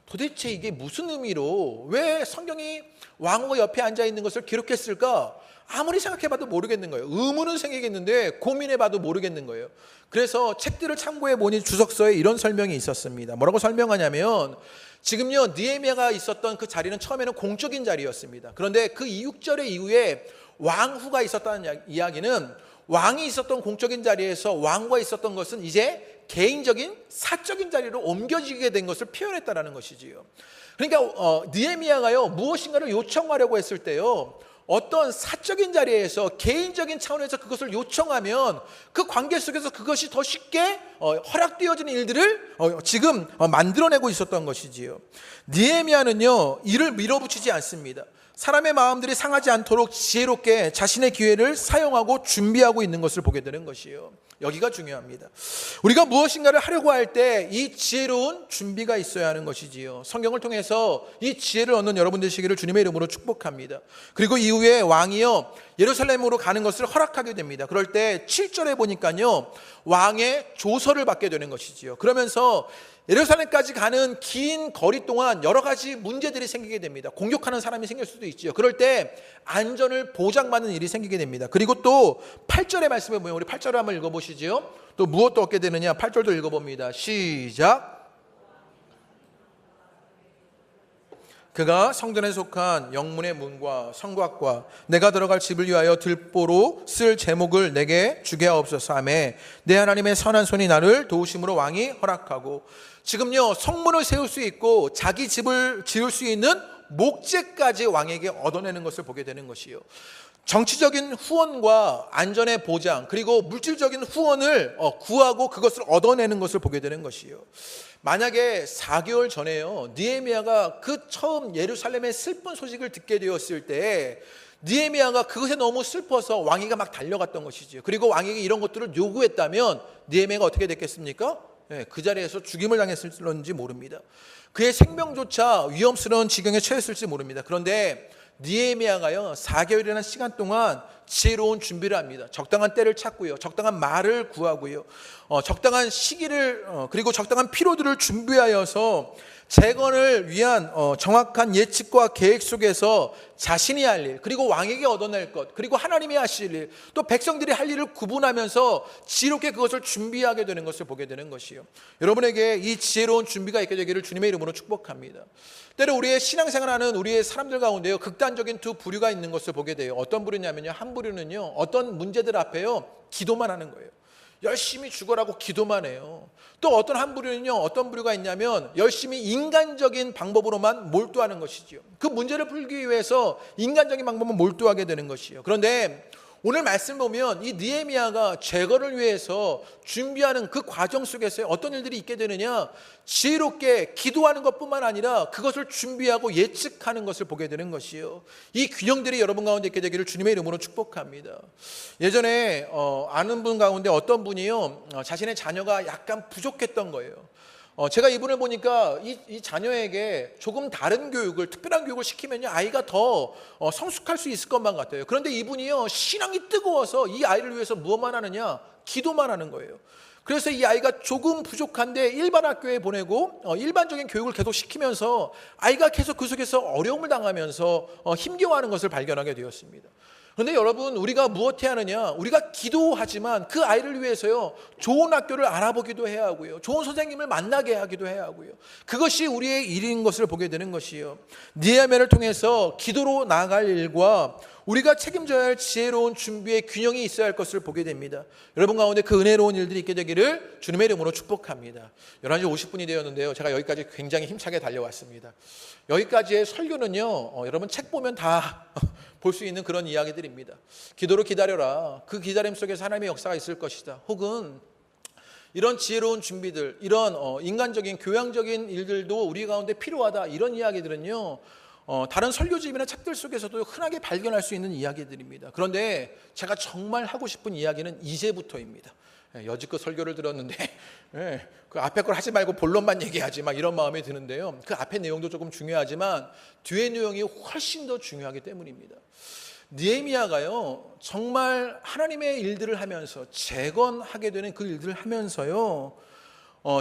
도대체 이게 무슨 의미로 왜 성경이 왕후가 옆에 앉아 있는 것을 기록했을까? 아무리 생각해봐도 모르겠는 거예요. 의문은 생기겠는데 고민해봐도 모르겠는 거예요. 그래서 책들을 참고해 보니 주석서에 이런 설명이 있었습니다. 뭐라고 설명하냐면, 지금요 느헤미야가 있었던 그 자리는 처음에는 공적인 자리였습니다. 그런데 그 6절의 이후에 왕후가 있었다는 이야기는 왕이 있었던 공적인 자리에서 왕후가 있었던 것은 이제 개인적인 사적인 자리로 옮겨지게 된 것을 표현했다라는 것이지요. 그러니까 느헤미야가요 무엇인가를 요청하려고 했을 때요, 어떤 사적인 자리에서 개인적인 차원에서 그것을 요청하면 그 관계 속에서 그것이 더 쉽게 허락되어지는 일들을 지금 만들어내고 있었던 것이지요. 느헤미야는요 이를 밀어붙이지 않습니다. 사람의 마음들이 상하지 않도록 지혜롭게 자신의 기회를 사용하고 준비하고 있는 것을 보게 되는 것이에요. 여기가 중요합니다. 우리가 무엇인가를 하려고 할 때 이 지혜로운 준비가 있어야 하는 것이지요. 성경을 통해서 이 지혜를 얻는 여러분 되시기를 주님의 이름으로 축복합니다. 그리고 이후에 왕이요 예루살렘으로 가는 것을 허락하게 됩니다. 그럴 때 7절에 보니까요 왕의 조서를 받게 되는 것이지요. 그러면서 예루살렘까지 가는 긴 거리 동안 여러 가지 문제들이 생기게 됩니다. 공격하는 사람이 생길 수도 있죠. 그럴 때 안전을 보장받는 일이 생기게 됩니다. 그리고 또 8절의 말씀에 보면, 우리 8절을 한번 읽어보시죠. 또 무엇도 얻게 되느냐, 8절도 읽어봅니다. 시작. 그가 성전에 속한 영문의 문과 성곽과 내가 들어갈 집을 위하여 들보로 쓸 제목을 내게 주게 하옵소서 하매 내 하나님의 선한 손이 나를 도우심으로 왕이 허락하고, 지금요 성문을 세울 수 있고 자기 집을 지을 수 있는 목재까지 왕에게 얻어내는 것을 보게 되는 것이요. 정치적인 후원과 안전의 보장, 그리고 물질적인 후원을 구하고 그것을 얻어내는 것을 보게 되는 것이요. 만약에 4개월 전에요 느헤미야가 그 처음 예루살렘의 슬픈 소식을 듣게 되었을 때 느헤미야가 그것에 너무 슬퍼서 왕에게 막 달려갔던 것이죠. 그리고 왕에게 이런 것들을 요구했다면 느헤미야가 어떻게 됐겠습니까? 그 자리에서 죽임을 당했을지 모릅니다. 그의 생명조차 위험스러운 지경에 처했을지 모릅니다. 그런데 느헤미야가요 4개월이라는 시간 동안 지혜로운 준비를 합니다. 적당한 때를 찾고요, 적당한 말을 구하고요, 적당한 시기를 그리고 적당한 피로들을 준비하여서 재건을 위한 정확한 예측과 계획 속에서 자신이 할 일, 그리고 왕에게 얻어낼 것, 그리고 하나님이 하실 일, 또 백성들이 할 일을 구분하면서 지혜롭게 그것을 준비하게 되는 것을 보게 되는 것이요. 여러분에게 이 지혜로운 준비가 있게 되기를 주님의 이름으로 축복합니다. 때로 우리의 신앙생활하는 우리의 사람들 가운데요 극단적인 두 부류가 있는 것을 보게 돼요. 어떤 부류냐면요, 한 부류는요 어떤 문제들 앞에요 기도만 하는 거예요. 열심히 죽어라고 기도만 해요. 또 어떤 부류는요, 어떤 부류가 있냐면 열심히 인간적인 방법으로만 몰두하는 것이지요. 그 문제를 풀기 위해서 인간적인 방법은 몰두하게 되는 것이요. 그런데 오늘 말씀 보면 이 느헤미야가 재건을 위해서 준비하는 그 과정 속에서 어떤 일들이 있게 되느냐, 지혜롭게 기도하는 것뿐만 아니라 그것을 준비하고 예측하는 것을 보게 되는 것이요. 이 균형들이 여러분 가운데 있게 되기를 주님의 이름으로 축복합니다. 예전에 아는 분 가운데 어떤 분이요, 자신의 자녀가 약간 부족했던 거예요. 제가 이분을 보니까 이 자녀에게 조금 다른 교육을, 특별한 교육을 시키면요, 아이가 더 성숙할 수 있을 것만 같아요. 그런데 이분이요, 신앙이 뜨거워서 이 아이를 위해서 무엇만 하느냐? 기도만 하는 거예요. 그래서 이 아이가 조금 부족한데 일반 학교에 보내고 일반적인 교육을 계속 시키면서 아이가 계속 그 속에서 어려움을 당하면서 힘겨워하는 것을 발견하게 되었습니다. 그런데 여러분, 우리가 무엇해야 하느냐? 우리가 기도하지만 그 아이를 위해서요, 좋은 학교를 알아보기도 해야 하고요, 좋은 선생님을 만나게 하기도 해야 하고요. 그것이 우리의 일인 것을 보게 되는 것이요. 느헤미야를 통해서 기도로 나아갈 일과 우리가 책임져야 할 지혜로운 준비의 균형이 있어야 할 것을 보게 됩니다. 여러분 가운데 그 은혜로운 일들이 있게 되기를 주님의 이름으로 축복합니다. 11시 50분이 되었는데요, 제가 여기까지 굉장히 힘차게 달려왔습니다. 여기까지의 설교는요, 여러분 책 보면 다 볼 수 있는 그런 이야기들입니다. 기도로 기다려라. 그 기다림 속에서 하나님의 역사가 있을 것이다. 혹은 이런 지혜로운 준비들, 이런 인간적인 교양적인 일들도 우리 가운데 필요하다. 이런 이야기들은요, 다른 설교집이나 책들 속에서도 흔하게 발견할 수 있는 이야기들입니다. 그런데 제가 정말 하고 싶은 이야기는 이제부터입니다. 여지껏 설교를 들었는데 그 앞에 걸 하지 말고 본론만 얘기하지 막 이런 마음이 드는데요, 그 앞에 내용도 조금 중요하지만 뒤에 내용이 훨씬 더 중요하기 때문입니다. 느헤미야가요, 정말 하나님의 일들을 하면서 재건하게 되는 그 일들을 하면서요,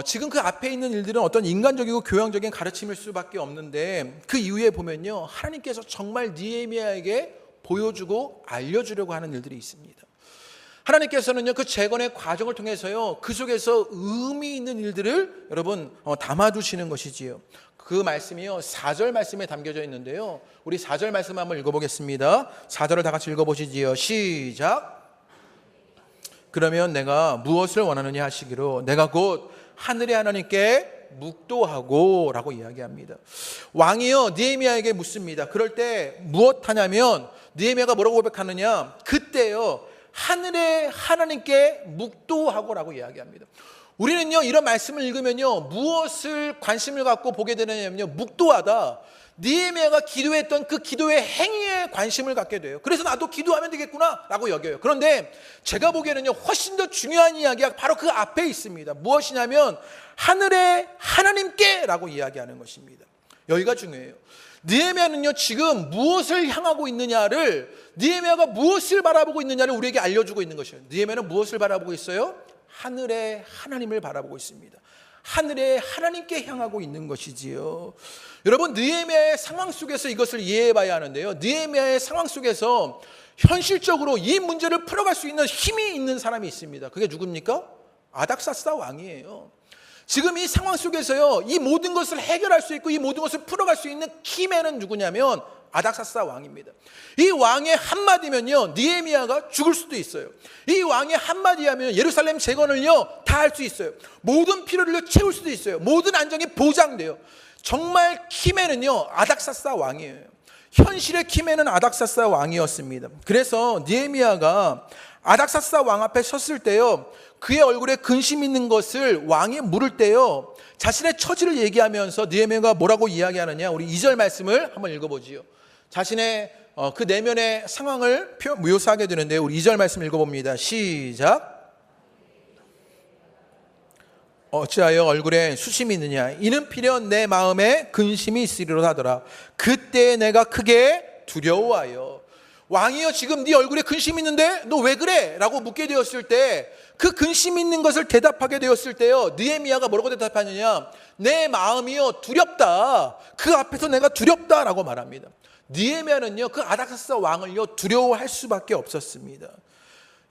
지금 그 앞에 있는 일들은 어떤 인간적이고 교양적인 가르침일 수밖에 없는데, 그 이후에 보면요, 하나님께서 정말 느헤미야에게 보여주고 알려주려고 하는 일들이 있습니다. 하나님께서는요, 그 재건의 과정을 통해서요, 그 속에서 의미 있는 일들을 여러분 담아두시는 것이지요. 그 말씀이요, 4절 말씀에 담겨져 있는데요, 우리 4절 말씀 한번 읽어보겠습니다. 4절을 다 같이 읽어보시지요. 시작. 그러면 내가 무엇을 원하느냐 하시기로 내가 곧 하늘의 하나님께 묵도하고 라고 이야기합니다. 왕이요, 느헤미야에게 묻습니다. 그럴 때 무엇 하냐면, 느헤미야가 뭐라고 고백하느냐, 그때요 하늘의 하나님께 묵도하고 라고 이야기합니다. 우리는요, 이런 말씀을 읽으면요, 무엇을 관심을 갖고 보게 되느냐면요, 묵도하다. 느헤미야가 기도했던 그 기도의 행위에 관심을 갖게 돼요. 그래서 나도 기도하면 되겠구나 라고 여겨요. 그런데 제가 보기에는요, 훨씬 더 중요한 이야기가 바로 그 앞에 있습니다. 무엇이냐면 하늘의 하나님께 라고 이야기하는 것입니다. 여기가 중요해요. 느헤미야는요, 지금 무엇을 향하고 있느냐를, 느헤미야가 무엇을 바라보고 있느냐를 우리에게 알려주고 있는 것이에요. 느헤미야는 무엇을 바라보고 있어요? 하늘의 하나님을 바라보고 있습니다. 하늘의 하나님께 향하고 있는 것이지요. 여러분, 느헤미야의 상황 속에서 이것을 이해해 봐야 하는데요, 느헤미야의 상황 속에서 현실적으로 이 문제를 풀어갈 수 있는 힘이 있는 사람이 있습니다. 그게 누굽니까? 아닥사스다 왕이에요. 지금 이 상황 속에서요, 이 모든 것을 해결할 수 있고 이 모든 것을 풀어갈 수 있는 키맨은 누구냐면 아닥사스다 왕입니다. 이 왕의 한마디면요, 느헤미야가 죽을 수도 있어요. 이 왕의 한마디 하면 예루살렘 재건을요 다 할 수 있어요. 모든 필요를 채울 수도 있어요. 모든 안정이 보장돼요. 정말 키맨은요 아닥사스다 왕이에요. 현실의 키맨은 아닥사스다 왕이었습니다. 그래서 느헤미야가 아닥사스다 왕 앞에 섰을 때요, 그의 얼굴에 근심 있는 것을 왕이 물을 때요, 자신의 처지를 얘기하면서 느헤미야가 뭐라고 이야기하느냐, 우리 2절 말씀을 한번 읽어보지요. 자신의 그 내면의 상황을 묘사하게 되는데, 우리 2절 말씀 읽어봅니다. 시작. 어찌하여 얼굴에 수심이 있느냐, 이는 필연 내 마음에 근심이 있으리로다 하더라. 그때 내가 크게 두려워하여. 왕이여, 지금 네 얼굴에 근심이 있는데 너 왜 그래? 라고 묻게 되었을 때, 그 근심 있는 것을 대답하게 되었을 때요, 느헤미야가 뭐라고 대답하느냐, 내 마음이요 두렵다. 그 앞에서 내가 두렵다라고 말합니다. 느헤미야는요, 그 아닥사스다 왕을요 두려워할 수밖에 없었습니다.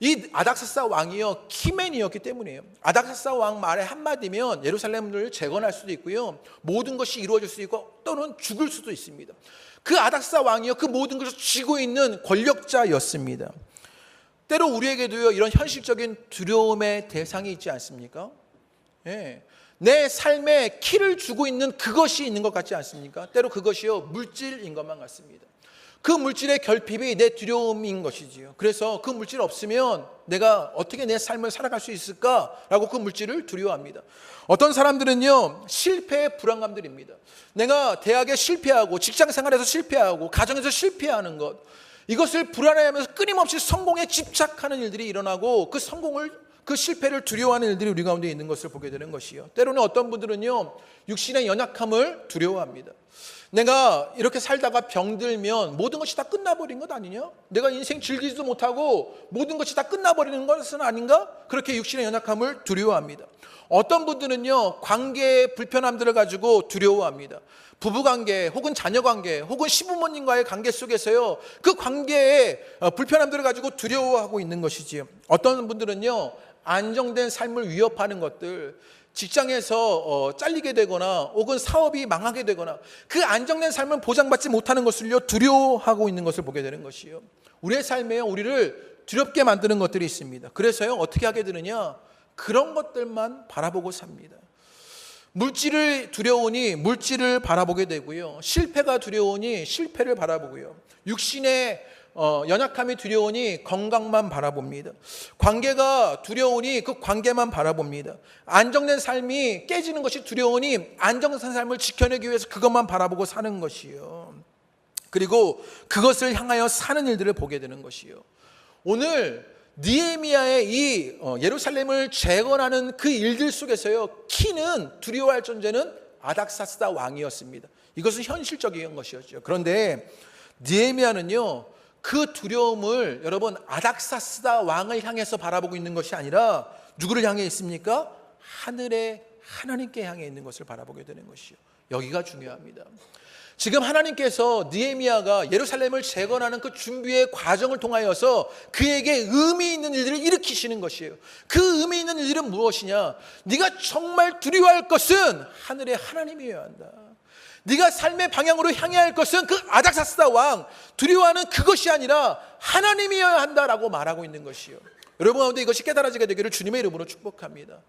이 아닥사스다 왕이요 키맨이었기 때문이에요. 아닥사스다 왕 말의 한마디면 예루살렘을 재건할 수도 있고요, 모든 것이 이루어질 수도 있고 또는 죽을 수도 있습니다. 그 아닥사스다 왕이요 그 모든 것을 쥐고 있는 권력자였습니다. 때로 우리에게도요 이런 현실적인 두려움의 대상이 있지 않습니까? 예. 내 삶에 키를 주고 있는 그것이 있는 것 같지 않습니까? 때로 그것이요 물질인 것만 같습니다. 그 물질의 결핍이 내 두려움인 것이지요. 그래서 그 물질 없으면 내가 어떻게 내 삶을 살아갈 수 있을까라고 그 물질을 두려워합니다. 어떤 사람들은요 실패의 불안감들입니다. 내가 대학에 실패하고 직장 생활에서 실패하고 가정에서 실패하는 것, 이것을 불안해하면서 끊임없이 성공에 집착하는 일들이 일어나고 그 실패를 두려워하는 일들이 우리 가운데 있는 것을 보게 되는 것이요. 때로는 어떤 분들은요 육신의 연약함을 두려워합니다. 내가 이렇게 살다가 병들면 모든 것이 다 끝나버린 것 아니냐? 내가 인생 즐기지도 못하고 모든 것이 다 끝나버리는 것은 아닌가? 그렇게 육신의 연약함을 두려워합니다. 어떤 분들은요 관계의 불편함들을 가지고 두려워합니다. 부부관계 혹은 자녀관계 혹은 시부모님과의 관계 속에서요 그 관계의 불편함들을 가지고 두려워하고 있는 것이지요. 어떤 분들은요 안정된 삶을 위협하는 것들, 직장에서 잘리게 되거나 혹은 사업이 망하게 되거나 그 안정된 삶을 보장받지 못하는 것을요 두려워하고 있는 것을 보게 되는 것이요. 우리의 삶에 우리를 두렵게 만드는 것들이 있습니다. 그래서요 어떻게 하게 되느냐, 그런 것들만 바라보고 삽니다. 물질을 두려우니 물질을 바라보게 되고요, 실패가 두려우니 실패를 바라보고요, 육신의 연약함이 두려우니 건강만 바라봅니다. 관계가 두려우니 그 관계만 바라봅니다. 안정된 삶이 깨지는 것이 두려우니 안정된 삶을 지켜내기 위해서 그것만 바라보고 사는 것이요. 그리고 그것을 향하여 사는 일들을 보게 되는 것이요. 오늘 느헤미야의 이 예루살렘을 재건하는 그 일들 속에서요 키는 두려워할 존재는 아닥사스다 왕이었습니다. 이것은 현실적인 것이었죠. 그런데 느헤미야는요 그 두려움을 여러분 아닥사스다 왕을 향해서 바라보고 있는 것이 아니라 누구를 향해 있습니까? 하늘의 하나님께 향해 있는 것을 바라보게 되는 것이요. 여기가 중요합니다. 지금 하나님께서 느헤미야가 예루살렘을 재건하는 그 준비의 과정을 통하여서 그에게 의미 있는 일들을 일으키시는 것이에요. 그 의미 있는 일들은 무엇이냐? 네가 정말 두려워할 것은 하늘의 하나님이어야 한다. 네가 삶의 방향으로 향해야 할 것은 그 아닥사스다 왕, 두려워하는 그것이 아니라 하나님이어야 한다라고 말하고 있는 것이요. 여러분 가운데 이것이 깨달아지게 되기를 주님의 이름으로 축복합니다.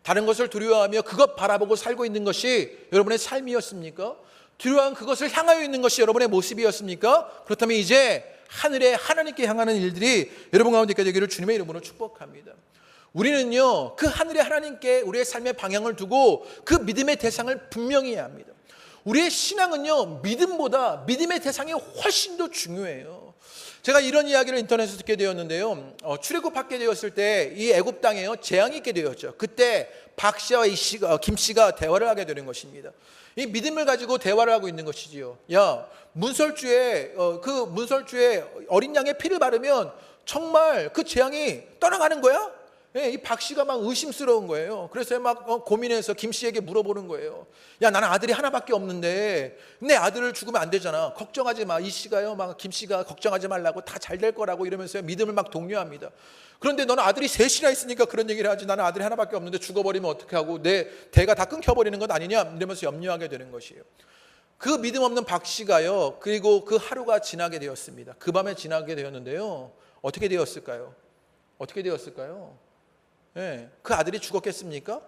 다른 것을 두려워하며 그것 바라보고 살고 있는 것이 여러분의 삶이었습니까? 두려워한 그것을 향하여 있는 것이 여러분의 모습이었습니까? 그렇다면 이제 하늘의 하나님께 향하는 일들이 여러분 가운데 있게 되기를 주님의 이름으로 축복합니다. 우리는요 그 하늘의 하나님께 우리의 삶의 방향을 두고 그 믿음의 대상을 분명히 해야 합니다. 우리의 신앙은요 믿음보다 믿음의 대상이 훨씬 더 중요해요. 제가 이런 이야기를 인터넷에서 듣게 되었는데요, 출애굽하게 되었을 때 이 애굽 땅에요 재앙이 있게 되었죠. 그때 박 씨와 김 씨가 대화를 하게 되는 것입니다. 이 믿음을 가지고 대화를 하고 있는 것이지요. 야, 문설주에 어린 양의 피를 바르면 정말 그 재앙이 떠나가는 거야? 이 박 씨가 막 의심스러운 거예요. 그래서 막 고민해서 김 씨에게 물어보는 거예요. 야, 나는 아들이 하나밖에 없는데 내 아들을 죽으면 안 되잖아. 걱정하지 마. 이 씨가요, 막 김 씨가 걱정하지 말라고 다 잘 될 거라고 이러면서 믿음을 막 독려합니다. 그런데 너는 아들이 셋이나 있으니까 그런 얘기를 하지. 나는 아들이 하나밖에 없는데 죽어버리면 어떻게 하고 내 대가 다 끊겨버리는 것 아니냐 이러면서 염려하게 되는 것이에요. 그 믿음 없는 박 씨가요, 그리고 그 하루가 지나게 되었습니다. 그 밤에 지나게 되었는데요, 어떻게 되었을까요? 그 아들이 죽었겠습니까?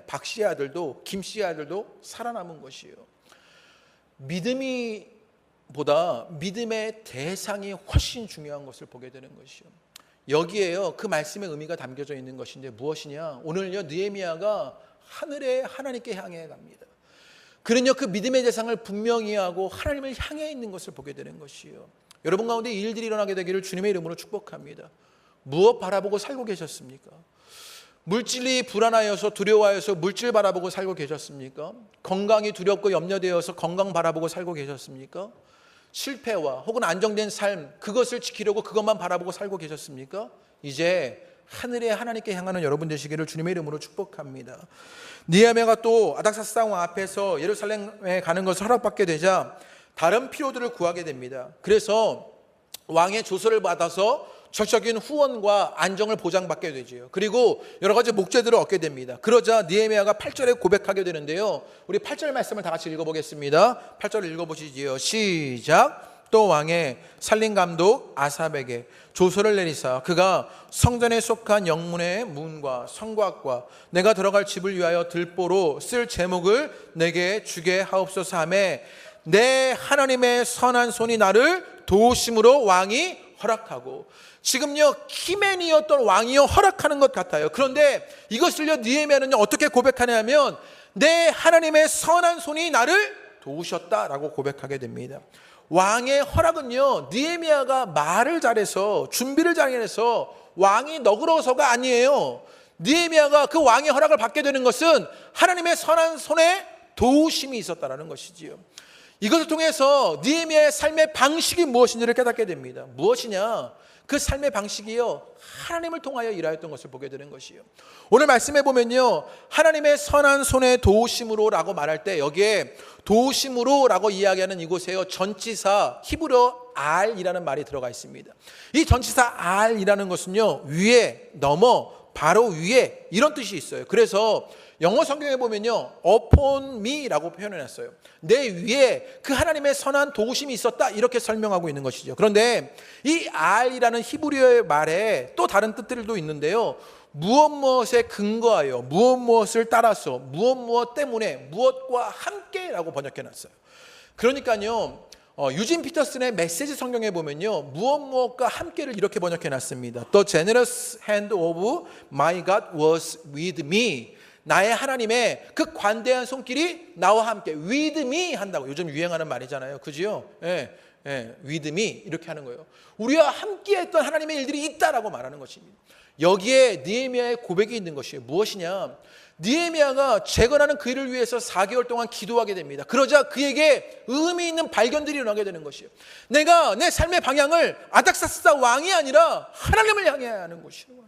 박 씨의 아들도 김 씨의 아들도 살아남은 것이에요. 믿음보다 믿음의 대상이 훨씬 중요한 것을 보게 되는 것이요. 여기에요 그 말씀의 의미가 담겨져 있는 것인데 무엇이냐? 오늘요 느헤미야가 하늘의 하나님께 향해 갑니다. 그는요 그 믿음의 대상을 분명히 하고 하나님을 향해 있는 것을 보게 되는 것이요. 여러분 가운데 이 일들이 일어나게 되기를 주님의 이름으로 축복합니다. 무엇 바라보고 살고 계셨습니까? 물질이 불안하여서 두려워하여서 물질 바라보고 살고 계셨습니까? 건강이 두렵고 염려되어서 건강 바라보고 살고 계셨습니까? 실패와 혹은 안정된 삶, 그것을 지키려고 그것만 바라보고 살고 계셨습니까? 이제 하늘의 하나님께 향하는 여러분 되시기를 주님의 이름으로 축복합니다. 느헤미야가 또 아닥사스다 왕 앞에서 예루살렘에 가는 것을 허락받게 되자 다른 필요들을 구하게 됩니다. 그래서 왕의 조서를 받아서 적적인 후원과 안정을 보장받게 되죠. 그리고 여러 가지 목재들을 얻게 됩니다. 그러자 느헤미야가 8절에 고백하게 되는데요, 우리 8절 말씀을 다 같이 읽어보겠습니다. 8절을 읽어보시지요. 시작. 또 왕의 살림감독 아삽에게 조서를 내리사 그가 성전에 속한 영문의 문과 성곽과 내가 들어갈 집을 위하여 들보로 쓸 제목을 내게 주게 하옵소서 하매 내 하나님의 선한 손이 나를 도우심으로 왕이 허락하고, 지금요 키맨이었던 왕이요 허락하는 것 같아요. 그런데 이것을요 느헤미야는요 어떻게 고백하냐면 내 하나님의 선한 손이 나를 도우셨다라고 고백하게 됩니다. 왕의 허락은요 느헤미야가 말을 잘해서 준비를 잘해서 왕이 너그러워서가 아니에요. 느헤미야가 그 왕의 허락을 받게 되는 것은 하나님의 선한 손에 도우심이 있었다라는 것이지요. 이것을 통해서 느헤미야의 삶의 방식이 무엇인지를 깨닫게 됩니다. 무엇이냐? 그 삶의 방식이요 하나님을 통하여 일하였던 것을 보게 되는 것이요. 오늘 말씀해 보면요 하나님의 선한 손의 도우심으로 라고 말할 때 여기에 도우심으로 라고 이야기하는 이곳에요 전치사 히브리어 알이라는 말이 들어가 있습니다. 이 전치사 알이라는 것은요 위에, 넘어, 바로 위에 이런 뜻이 있어요. 그래서 영어 성경에 보면요 upon me라고 표현해놨어요. 내 위에 그 하나님의 선한 도우심이 있었다 이렇게 설명하고 있는 것이죠. 그런데 이 알이라는 히브리어의 말에 또 다른 뜻들도 있는데요 무엇에 근거하여, 무엇을 따라서, 무엇 때문에, 무엇과 함께라고 번역해놨어요. 그러니까요 유진 피터슨의 메시지 성경에 보면요 무엇과 함께를 이렇게 번역해놨습니다. The generous hand of my God was with me. 나의 하나님의 그 관대한 손길이 나와 함께 with me 한다고 요즘 유행하는 말이잖아요. 그지요? with me 이렇게 하는 거예요. 우리와 함께 했던 하나님의 일들이 있다라고 말하는 것입니다. 여기에 느헤미야의 고백이 있는 것이에요. 무엇이냐? 느헤미야가 재건하는 그 일을 위해서 4개월 동안 기도하게 됩니다. 그러자 그에게 의미 있는 발견들이 일어나게 되는 것이에요. 내가 내 삶의 방향을 아닥사스다 왕이 아니라 하나님을 향해 하는 것이에요.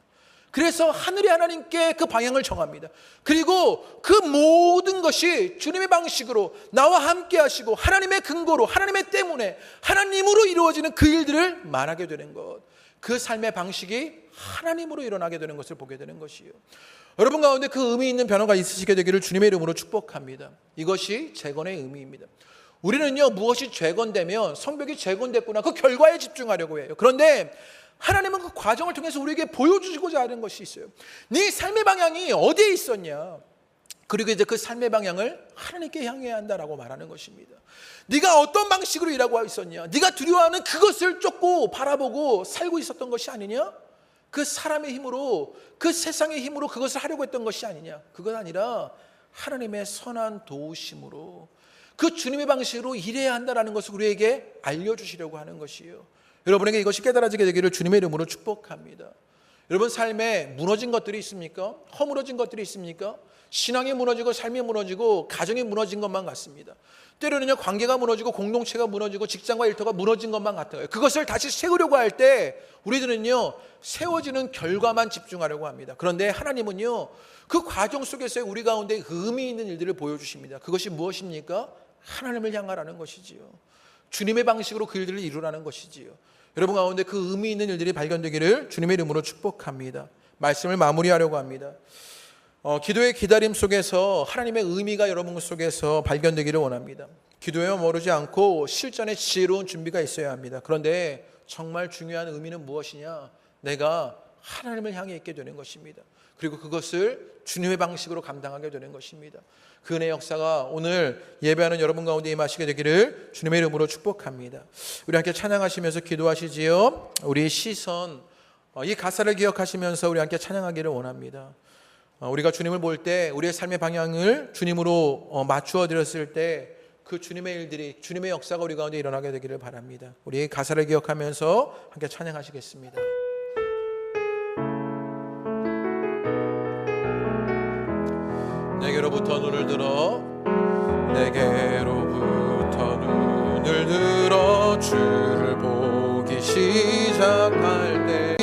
그래서 하늘의 하나님께 그 방향을 정합니다. 그리고 그 모든 것이 주님의 방식으로 나와 함께 하시고 하나님의 근거로, 하나님의 때문에 하나님으로 이루어지는 그 일들을 말하게 되는 것, 그 삶의 방식이 하나님으로 일어나게 되는 것을 보게 되는 것이에요. 여러분 가운데 그 의미 있는 변화가 있으시게 되기를 주님의 이름으로 축복합니다. 이것이 재건의 의미입니다. 우리는요 무엇이 재건되면 성벽이 재건됐구나 그 결과에 집중하려고 해요. 그런데 하나님은 그 과정을 통해서 우리에게 보여주시고자 하는 것이 있어요. 네 삶의 방향이 어디에 있었냐? 그리고 이제 그 삶의 방향을 하나님께 향해야 한다라고 말하는 것입니다. 네가 어떤 방식으로 일하고 있었냐? 네가 두려워하는 그것을 쫓고 바라보고 살고 있었던 것이 아니냐? 그 사람의 힘으로, 그 세상의 힘으로 그것을 하려고 했던 것이 아니냐? 그건 아니라 하나님의 선한 도우심으로 그 주님의 방식으로 일해야 한다는 것을 우리에게 알려주시려고 하는 것이에요. 여러분에게 이것이 깨달아지게 되기를 주님의 이름으로 축복합니다. 여러분 삶에 무너진 것들이 있습니까? 허물어진 것들이 있습니까? 신앙이 무너지고 삶이 무너지고 가정이 무너진 것만 같습니다. 때로는요 관계가 무너지고 공동체가 무너지고 직장과 일터가 무너진 것만 같아요. 그것을 다시 세우려고 할 때 우리들은요 세워지는 결과만 집중하려고 합니다. 그런데 하나님은요 그 과정 속에서 우리 가운데 의미 있는 일들을 보여주십니다. 그것이 무엇입니까? 하나님을 향하라는 것이지요. 주님의 방식으로 그 일들을 이루라는 것이지요. 여러분 가운데 그 의미 있는 일들이 발견되기를 주님의 이름으로 축복합니다. 말씀을 마무리하려고 합니다. 기도의 기다림 속에서 하나님의 의미가 여러분 속에서 발견되기를 원합니다. 기도에 머무르지 않고 실전에 지혜로운 준비가 있어야 합니다. 그런데 정말 중요한 의미는 무엇이냐? 내가 하나님을 향해 있게 되는 것입니다. 그리고 그것을 주님의 방식으로 감당하게 되는 것입니다. 그 은혜의 역사가 오늘 예배하는 여러분 가운데 임하시게 되기를 주님의 이름으로 축복합니다. 우리 함께 찬양하시면서 기도하시지요. 우리의 시선, 이 가사를 기억하시면서 우리 함께 찬양하기를 원합니다. 우리가 주님을 볼 때 우리의 삶의 방향을 주님으로 맞추어 드렸을 때 그 주님의 일들이, 주님의 역사가 우리 가운데 일어나게 되기를 바랍니다. 우리 가사를 기억하면서 함께 찬양하시겠습니다. 내게로부터 눈을 들어, 내게로부터 눈을 들어 주를 보기 시작할 때